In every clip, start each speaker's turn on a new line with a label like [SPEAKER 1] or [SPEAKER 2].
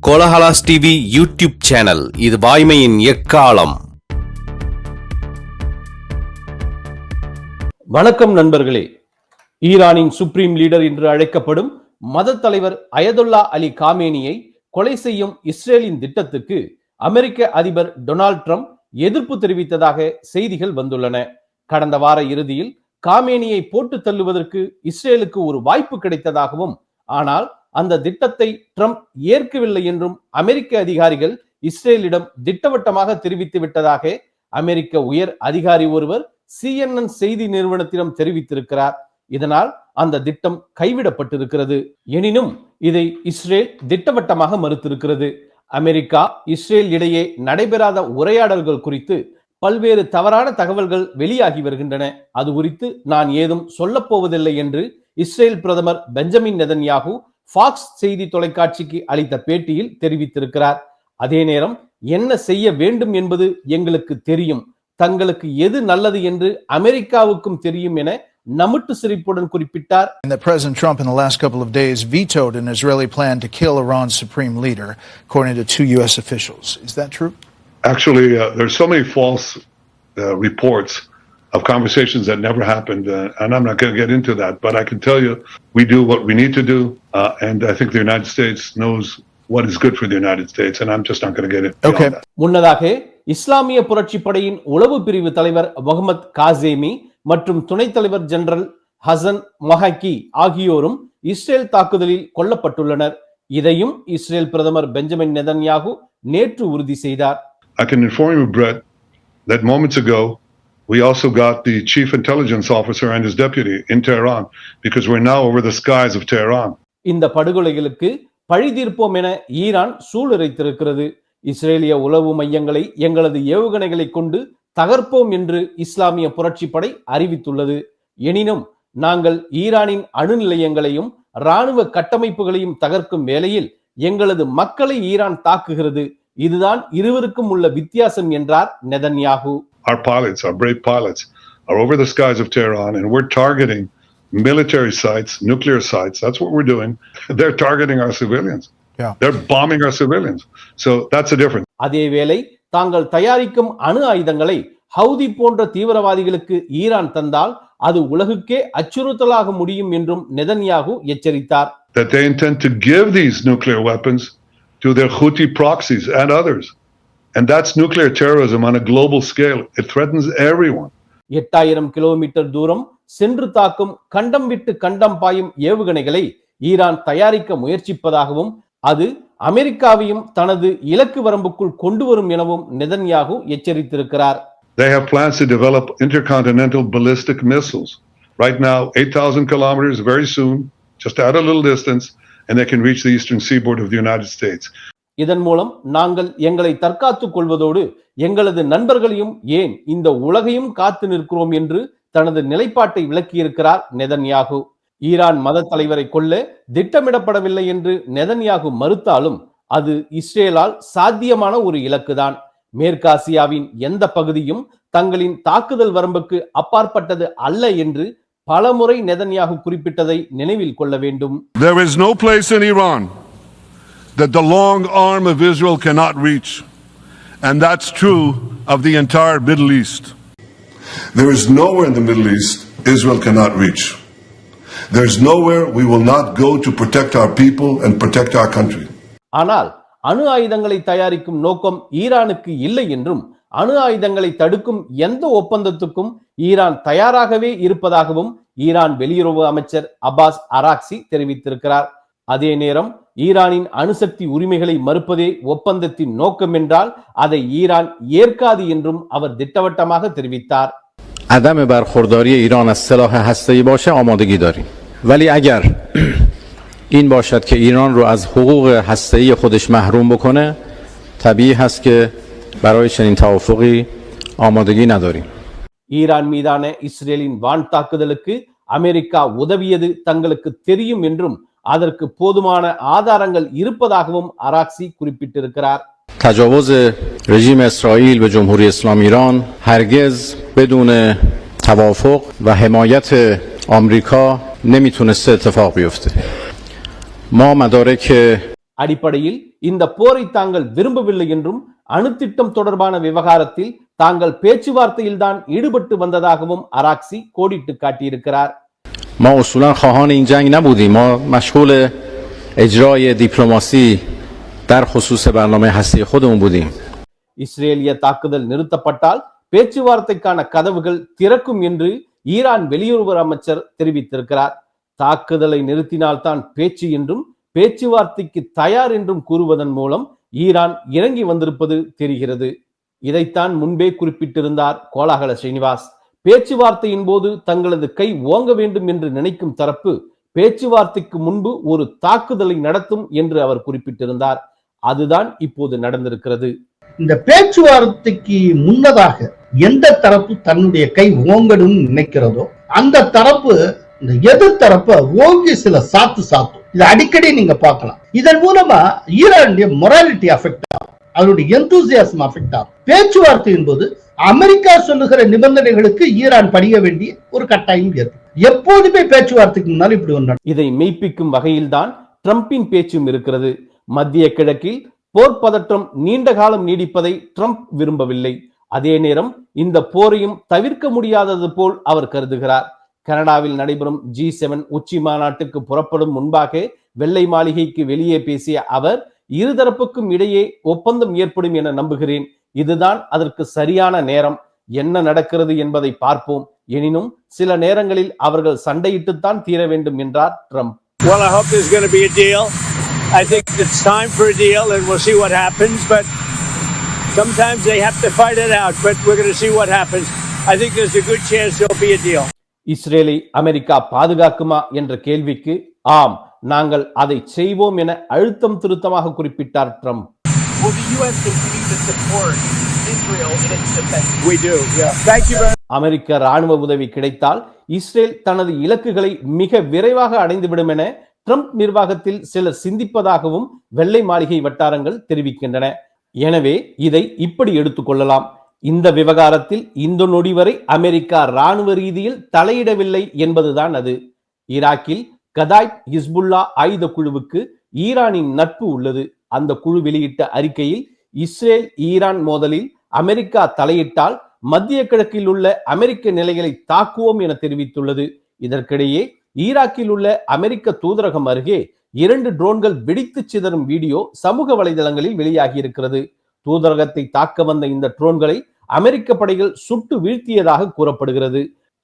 [SPEAKER 1] Kolahalas TV YouTube channel. இது வாய்மையின் எக்காலம்.
[SPEAKER 2] வணக்கம் நண்பர்களே. ஈரானின் சுப்ரீம் லீடர் என்று அழைக்கப்படும் மத தலைவர் அயதுல்லா அலி காமேனியை கொலை செய்யும் இஸ்ரேலின் திட்டத்துக்கு அமெரிக்க அதிபர் டொனால்ட் ட்ரம்ப் எதிர்ப்பு தெரிவித்ததாக செய்திகள் வந்துள்ளன. கடந்த வார இறுதியில் காமேனியை போட்டு தள்ளுவதற்கு இஸ்ரேலுக்கு ஒரு வாய்ப்பு கிடைத்ததாகவும், ஆனால் அந்த திட்டத்தை ட்ரம்ப் ஏற்கவில்லை என்றும் அமெரிக்க அதிகாரிகள் இஸ்ரேலிடம் திட்டவட்டமாக தெரிவித்து விட்டதாக அமெரிக்க உயர் அதிகாரி ஒருவர் CNN செய்தி நிறுவனத்திடம் தெரிவித்திருக்கிறார். இதனால் அந்த திட்டம் கைவிடப்பட்டிருக்கிறது. எனினும் இதை இஸ்ரேல் திட்டவட்டமாக மறுத்திருக்கிறது. அமெரிக்கா இஸ்ரேல் இடையே நடைபெறாத உரையாடல்கள் குறித்து பல்வேறு தவறான தகவல்கள் வெளியாகி வருகின்றன. அது குறித்து நான் ஏதும் சொல்லப் போவதில்லை என்று இஸ்ரேல் பிரதமர் பெஞ்சமின் நெதன்யாகு ஃபாக்ஸ் செய்தி தொலைக்காட்சிக்கு அளித்த பேட்டியில் தெரிவித்திருக்கிறார். அதே நேரம் என்ன செய்ய வேண்டும் என்பது எங்களுக்கு தெரியும், தங்களுக்கு எது நல்லது என்று அமெரிக்காவுக்கும் தெரியும் என நமுட்டு சிரிப்புடன் குறிப்பிட்டார்.
[SPEAKER 3] President Trump in the last couple of days vetoed an Israeli plan to kill Iran's supreme leader, according to 2 U.S. officials. Is that true?
[SPEAKER 4] Actually, there's so many false reports of conversations that never happened, and I'm not going to get into that, but I can tell you we do what we need to do, and I think the United States knows what is good for the United States, and I'm just not going to get into that.
[SPEAKER 2] முன்னதாக இஸ்லாமிய புரட்சி படையின் உளவு பிரிவு தலைவர் முகமது காசேமி மற்றும் துணைத் தலைவர் ஜெனரல் ஹசன் மொஹாக்கி ஆகியோரும் இஸ்ரேல் தாக்குதலில் கொல்லப்பட்டுள்ளனர். இதையும் இஸ்ரேல் பிரதமர் பெஞ்சமின் நெதன்யாகு நேற்று உறுதி செய்தார்.
[SPEAKER 4] I can inform you, Brett, that moments ago we also got the chief intelligence officer and his deputy in Tehran, because we're now over the skies of Tehran.
[SPEAKER 2] இந்த படுகொலைகளுக்கு பழி தீர்ப்போம் என Iran சூளுரைத்திருக்கிறது. இஸ்ரேலிய உளவு மையங்களை எங்களது ஏவுகணைகளை கொண்டு தகர்ப்போம் என்று இஸ்லாமிய புரட்சி படை அறிவித்துள்ளது. எனினும் நாங்கள் ஈரானின் அணு நிலையங்களையும் இராணுவ கட்டமைப்புகளையும் தகர்க்கும் வேளையில் எங்களது மக்களை ஈரான் தாக்குகிறது. இதுதான் இருவருக்கும் உள்ள வித்தியாசம் என்றார் Netanyahu.
[SPEAKER 4] Our pilots, our brave pilots, are over the skies of Tehran, and we're targeting military sites, nuclear sites. That's what we're doing. They're targeting our civilians.
[SPEAKER 3] Yeah.
[SPEAKER 4] They're bombing our civilians. So that's the difference.
[SPEAKER 2] அதேவேளை தாங்கள் தயாரிக்கும் அணு ஆயுதங்களை Houthi போன்ற தீவிரவாதிகளுக்கு Iran தந்தால் அது உலகுக்கே அச்சுறுத்தலாக முடியும் என்றும் நெதன்யாகு எச்சரித்தார்.
[SPEAKER 4] That they intend to give these nuclear weapons to their Houthi proxies and others. And that's nuclear terrorism on a global scale. It threatens everyone.
[SPEAKER 2] 8000 kilometre தூரம் சென்று தாக்கும் கண்டம் விட்டு கண்டம் பாயும் ஏவுகணைகளை ஈரான் தயாரிக்க முயற்சிப்பதாகவும், அது அமெரிக்காவையும் தனது இலக்கு வரம்புக்குள் கொண்டு வரும் எனவும் Netanyahu எச்சரித்திருக்கிறார்.
[SPEAKER 4] They have plans to develop intercontinental ballistic missiles. Right now, 8,000 kilometers, very soon, just add a little distance, and they can reach the eastern seaboard of the United States.
[SPEAKER 2] இதன் மூலம் நாங்கள் எங்களை தற்காத்துக் கொள்வதோடு எங்களது நண்பர்களையும் ஏன் இந்த உலகையும் காத்து நிற்கிறோம் என்று தனது நிலைப்பாட்டை விளக்கியிருக்கிறார் நெதன்யாகு. ஈரான் மத தலைவரை கொல்ல திட்டமிடப்படவில்லை என்று நெதன்யாகு மறுத்தாலும் அது இஸ்ரேலால் சாத்தியமான ஒரு இலக்குதான். மேற்காசியாவின் எந்த பகுதியும் தங்களின் தாக்குதல் வரம்புக்கு அப்பாற்பட்டது அல்ல என்று பலமுறை நெதன்யாகு குறிப்பிட்டதை நினைவில் கொள்ள வேண்டும்.
[SPEAKER 5] There is no place in Iran that the long arm of Israel cannot reach, and that's true of the entire Middle East.
[SPEAKER 6] There is nowhere in the Middle East Israel cannot reach. There is nowhere we will not go to protect our people and protect our country.
[SPEAKER 2] ஆனால் அணு ஆயுதங்களை தயாரிக்கும் நோக்கம் ஈரானுக்கு இல்லை என்றும், அணு ஆயுதங்களை தடுக்கும் எந்த ஒப்பந்தத்துக்கும் ஈரான் தயாராகவே இருப்பதாகவும் ஈரான் வெளியுறவு அமைச்சர் அப்பாஸ் அராக்சி தெரிவித்திருக்கிறார். அதே நேரம் ஈரானின் அணுசக்தி உரிமைகளை மறுப்பதே ஒப்பந்தத்தின் நோக்கம் என்றால் அதை ஈரான் ஏற்காது என்றும் அவர் திட்டவட்டமாக தெரிவித்தார்.
[SPEAKER 7] عدم برخورداری ایران از سلاح هسته‌ای باشه آمادگی داریم، ولی اگر این باشد که ایران رو از حقوق هسته‌ای خودش محروم بکنه طبیعی هست که برای چنین توافقی آمادگی نداریم.
[SPEAKER 2] ஈரான் மீதான இஸ்ரேலின் வான் தாக்குதலுக்கு அமெரிக்கா உதவியது தங்களுக்கு தெரியும் என்றும் அதற்கு போதுமான ஆதாரங்கள் இருப்பதாகவும் அராக்சி குறிப்பிட்டிருக்கிறார்.
[SPEAKER 7] تجاوز رژیم اسرائیل به جمهوری اسلامی ایران هرگز بدون توافق و حمایت آمریکا نمیتونسته اتفاق بیفته. ما مدارک
[SPEAKER 2] அடிப்படையில் இந்த போரை தாங்கள் விரும்பவில்லை என்றும் அணுத்திட்டம் தொடர்பான விவகாரத்தில் தாங்கள் பேச்சுவார்த்தையில்தான் ஈடுபட்டு வந்ததாகவும் அராக்சி கோடிட்டு காட்டியிருக்கிறார்.
[SPEAKER 7] ما اصولا خواهان این جنگ نبودیم. ما مشغول اجرای دیپلماسی در خصوص برنامه هسته خودمون بودیم.
[SPEAKER 2] இஸ்ரேலிய தாக்குதல் நிறுத்தப்பட்டால் பேச்சுவார்த்தைக்கான கதவுகள் திறக்கும் என்று ஈரான் வெளியுறவு அமைச்சர் தெரிவித்திருக்கிறார். தாக்குதலை நிறுத்தினால்தான் பேச்சு என்றும் பேச்சுவார்த்தைக்கு தயார் என்றும் கூறுவதன் மூலம் ஈரான் இறங்கி வந்திருப்பது தெரிகிறது. இதைத்தான் முன்பே குறிப்பிட்டிருந்தார் கோலாகல ஸ்ரீனிவாஸ். பேச்சுவார்த்தையின் போது தங்களது கை ஓங்க வேண்டும் என்று நினைக்கும் தரப்பு பேச்சுவார்த்தைக்கு முன்பு ஒரு தாக்குதலை நடத்தும் என்று அவர் குறிப்பிட்டிருந்தார். அதுதான் இப்போது நடந்திருக்கிறது.
[SPEAKER 8] இந்த பேச்சுவார்த்தைக்கு முன்னதாக எந்த தரப்பு தன்னுடைய கை ஓங்கணும் நினைக்கிறதோ அந்த தரப்பு இந்த எதிர் தரப்ப ஓங்கி சில சாத்தும். இது அடிக்கடி நீங்க பார்க்கலாம். இதன் மூலமா ஈரானுடைய மொராலிட்டி அஃபெக்ட் ஆகும், அவருடைய எந்தூசியாசம் அஃபெக்ட் ஆகும். பேச்சுவார்த்தையின் போது அமெரிக்கா சொல்லுகிற நிபந்தனைகளுக்கு ஈரான் படிய வேண்டிய ஒரு கட்டாயம் ஏற்படும். எப்போதுமே பேச்சுவார்த்தைக்கு முன்னால் இப்படி ஒன்று.
[SPEAKER 2] இதை மெய்ப்பிக்கும் வகையில்தான் ட்ரம்பின் பேச்சும் இருக்கிறது. மத்திய கிழக்கில் போர் பதற்றம் நீண்ட காலம் நீடிப்பதை ட்ரம்ப் விரும்பவில்லை. அதே நேரம் இந்த போரையும் தவிர்க்க முடியாதது போல் அவர் கருதுகிறார். கனடாவில் நடைபெறும் G7 உச்சி மாநாட்டுக்கு புறப்படும் முன்பாக வெள்ளை மாளிகைக்கு வெளியே பேசிய அவர், இருதரப்புக்கும் இடையே ஒப்பந்தம் ஏற்படும் என நம்புகிறேன். இதுதான் அதற்கு சரியான நேரம். என்ன நடக்கிறது என்பதை பார்ப்போம். எனினும் சில நேரங்களில் அவர்கள் சண்டையிட்டுத்தான் தீர வேண்டும் என்றார் Trump.
[SPEAKER 9] Well, I hope there's going to be a deal. I think it's time for a deal and we'll see what happens, but sometimes they have to fight it out, but we're going to see what happens. I think there's a good chance there'll be a deal.
[SPEAKER 2] இஸ்ரேலை America பாதுகாக்குமா என்ற கேள்விக்கு ஆம், நாங்கள் அதை செய்வோம் என அழுத்தம் திருத்தமாக குறிப்பிட்டார் Trump.
[SPEAKER 10] Will the U.S. continue to support Israel in its defense?
[SPEAKER 9] We do, yeah. Thank you very much.
[SPEAKER 2] அமெரிக்க ராணுவ உதவி கிடைத்தால் இஸ்ரேல் தனது இலக்குகளை மிக விரைவாக அடைந்துவிடும் என ட்ரம்ப் நிர்வாகத்தில் சிலர் சிந்திப்பதாகவும் வெள்ளை மாளிகை வட்டாரங்கள் தெரிவிக்கின்றன. எனவே இதை இப்படி எடுத்துக்கொள்ளலாம். இந்த விவகாரத்தில் இந்த நொடி வரை அமெரிக்கா ராணுவ ரீதியில் தலையிடவில்லை என்பதுதான் அது. ஈராக்கில் கதாய்ப் ஹிஸ்புல்லா ஆயுத குழுவுக்கு ஈரானின் நட்பு உள்ளது. அந்த குழு வெளியிட்ட அறிக்கையில் இஸ்ரேல் ஈரான் மோதலில் அமெரிக்கா தலையிட்டால் மத்திய கிழக்கில் உள்ள அமெரிக்க நிலைகளை தாக்குவோம் என தெரிவித்துள்ளது. இதற்கிடையே ஈராக்கில் உள்ள அமெரிக்க தூதரகம் அருகே 2 ட்ரோன்கள் வெடித்து சிதறும் வீடியோ சமூக வலைதளங்களில் வெளியாகி இருக்கிறது. தூதரகத்தை தாக்க வந்த இந்த ட்ரோன்களை அமெரிக்க படைகள் சுட்டு வீழ்த்தியதாக கூறப்படுகிறது.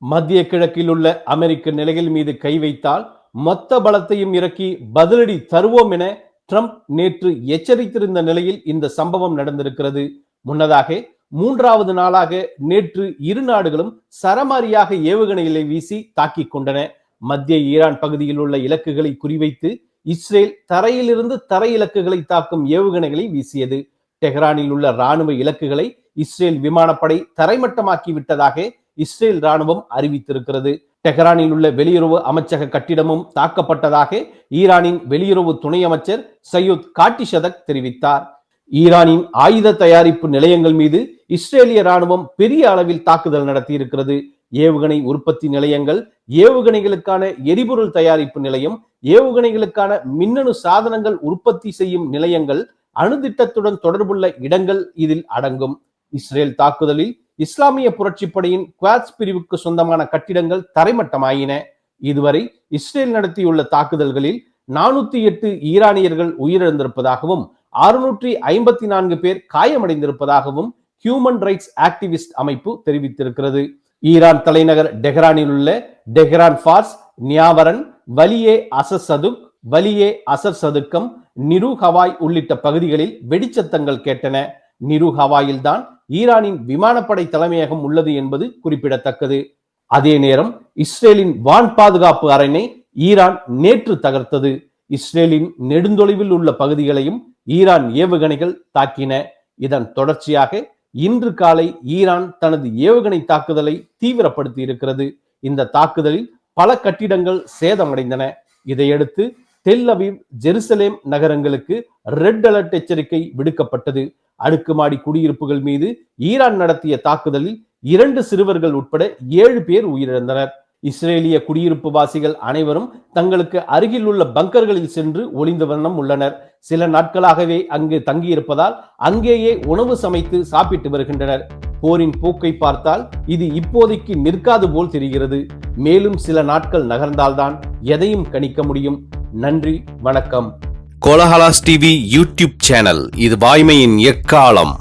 [SPEAKER 2] மத்திய கிழக்கில் உள்ள அமெரிக்க நிலைகள் மீது கை வைத்தால் மொத்த பலத்தையும் இறக்கி பதிலடி தருவோம் என ட்ரம்ப் நேற்று எச்சரித்திருந்த நிலையில் இந்த சம்பவம் நடந்திருக்கிறது. முன்னதாக 3வது நாளாக நேற்று இரு நாடுகளும் சரமாரியாக ஏவுகணைகளை வீசி தாக்கிக் கொண்டன. மத்திய ஈரான் பகுதியில் உள்ள இலக்குகளை குறிவைத்து இஸ்ரேல் தரையிலிருந்து தரை இலக்குகளை தாக்கும் ஏவுகணைகளை வீசியது. டெஹ்ரானில் உள்ள ராணுவ இலக்குகளை இஸ்ரேல் விமானப்படை தரைமட்டமாக்கி விட்டதாக இஸ்ரேல் ராணுவம் அறிவித்திருக்கிறது. டெஹ்ரானில் உள்ள வெளியுறவு அமைச்சக கட்டிடமும் தாக்கப்பட்டதாக ஈரானின் வெளியுறவு துணை அமைச்சர் சையத் காட்டிஷதக் தெரிவித்தார். ஈரானின் ஆயுத தயாரிப்பு நிலையங்கள் மீது இஸ்ரேலிய ராணுவம் பெரிய அளவில் தாக்குதல் நடத்தியிருக்கிறது. ஏவுகணை உற்பத்தி நிலையங்கள், ஏவுகணைகளுக்கான எரிபொருள் தயாரிப்பு நிலையம், ஏவுகணைகளுக்கான மின்னணு சாதனங்கள் உற்பத்தி செய்யும் நிலையங்கள், அணுதிட்டத்துடன் தொடர்புள்ள இடங்கள் இதில் அடங்கும். இஸ்ரேல் தாக்குதலில் இஸ்லாமிய புரட்சிப்படையின் குவாட்ஸ் பிரிவுக்கு சொந்தமான கட்டிடங்கள் தரைமட்டமாயின. இதுவரை இஸ்ரேல் நடத்தியுள்ள தாக்குதல்களில் 408 ஈரானியர்கள் உயிரிழந்திருப்பதாகவும் 654 பேர் காயமடைந்திருப்பதாகவும் ஹியூமன் ரைட்ஸ் ஆக்டிவிஸ்ட் அமைப்பு தெரிவித்திருக்கிறது. ஈரான் தலைநகர் டெஹ்ரானில் உள்ள டெஹ்ரான் ஃபார்ஸ், நியாவரன், வலியே அசர் சதுக், வலியே அசர் சதுக்கம், நிரு ஹவாய் உள்ளிட்ட பகுதிகளில் வெடிச்சத்தங்கள் கேட்டன. நிரு ஹவாயில் தான் ஈரானின் விமானப்படை தலைமையகம் உள்ளது என்பது குறிப்பிடத்தக்கது. அதே நேரம் இஸ்ரேலின் வான் பாதுகாப்பு அரணை ஈரான் நேற்று தகர்த்தது. இஸ்ரேலின் நெடுந்தொலைவில் உள்ள பகுதிகளையும் ஈரான் ஏவுகணைகள் தாக்கின. இதன் தொடர்ச்சியாக இன்று காலை ஈரான் தனது ஏவுகணை தாக்குதலை தீவிரப்படுத்தி இருக்கிறது. இந்த தாக்குதலில் பல கட்டிடங்கள் சேதமடைந்தன. இதையடுத்து டெல் அவீவ், ஜெருசலேம் நகரங்களுக்கு ரெட் அலர்ட் எச்சரிக்கை விடுக்கப்பட்டது. அடுக்குமாடி குடியிருப்புகள் மீது ஈரான் நடத்திய தாக்குதலில் 2 சிறுவர்கள் உட்பட 7 பேர் உயிரிழந்தனர். இஸ்ரேலிய குடியிருப்பு வாசிகள் அனைவரும் தங்களுக்கு அருகில் உள்ள பங்கர்களில் சென்று ஒளிந்த வண்ணம் உள்ளனர். சில நாட்களாகவே அங்கு தங்கியிருப்பதால் அங்கேயே உணவு சமைத்து சாப்பிட்டு வருகின்றனர். போரின் போக்கை பார்த்தால் இது இப்போதைக்கு நிற்காது போல் தெரிகிறது. மேலும் சில நாட்கள் நகர்ந்தால்தான் எதையும் கணிக்க முடியும். நன்றி, வணக்கம்.
[SPEAKER 1] கோலஹலாஸ் டிவி யூடியூப் சேனல், இது வாய்மையின் எக்காலம்.